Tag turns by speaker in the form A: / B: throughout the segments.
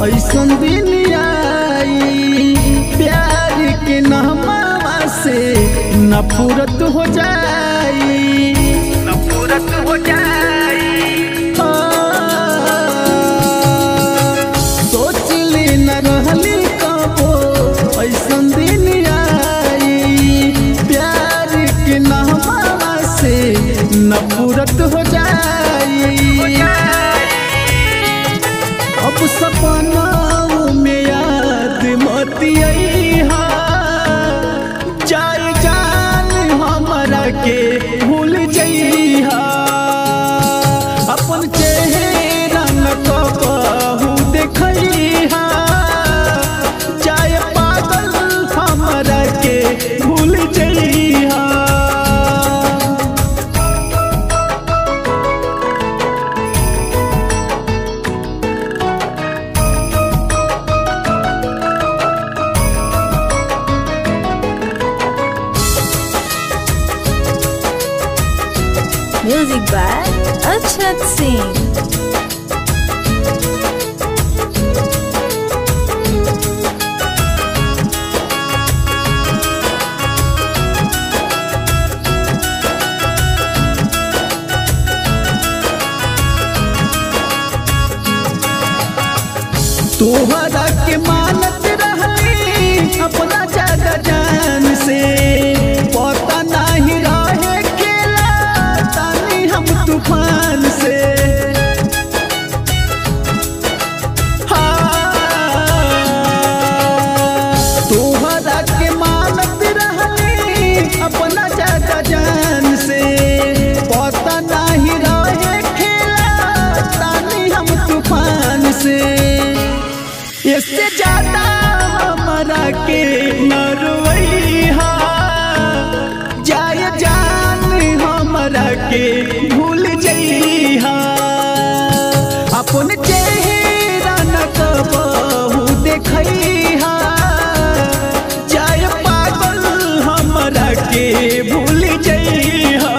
A: ऐसन दिन आई प्यार के नामा से नफरत हो जाई, नफरत हो जाई। सोच ले न रहली कबो ऐसन दिन आई प्यार के नामा से नफरत हो जाई। अब सपना में याद मत आईहा, जाए जान हमरा के भूल जइहा। अपन चेहरा न कबहू देखइहा, जाए पागल हमरा के भूल जइहा।
B: Music by Arshad Singh.
A: तोहरा के मानत रहली अपना ज्यादा जान से, पता नहीं रहे खेला तानी हम तूफान से। तोहरा के मानत रहली अपना ज्यादा जान से, पता नहीं रहे खेला तानी हम तूफान से। इससे ज्यादा हमरा के न रोइहा, जाए जान हमरा के भूल जइहा। अपन चेहरा न कबहू देखइहा, जाए पागल हमरा के भूल जइहा।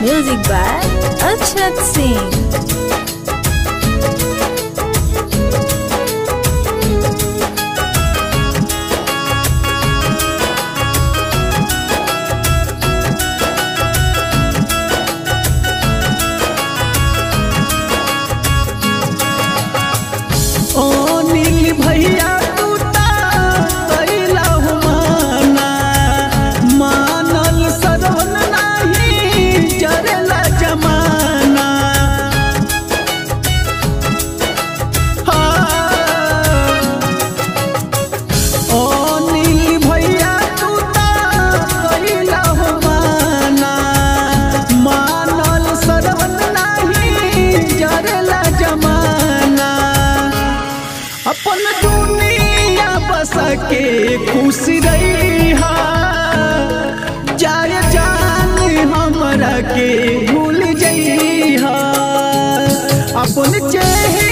B: Music by Arshad Singh.
A: ओ नील भैया टूटा कैला हो माना, मानल सरवन नहीं चरेला जमाना। ओ नील भैया टूटा कैला हो माना, मानल सरवन नहीं चरेला जमाना। अपन दुनिया बसा के खुश रहिहा, जाए जान हमरा के भूल जइहा। अपन चेहरा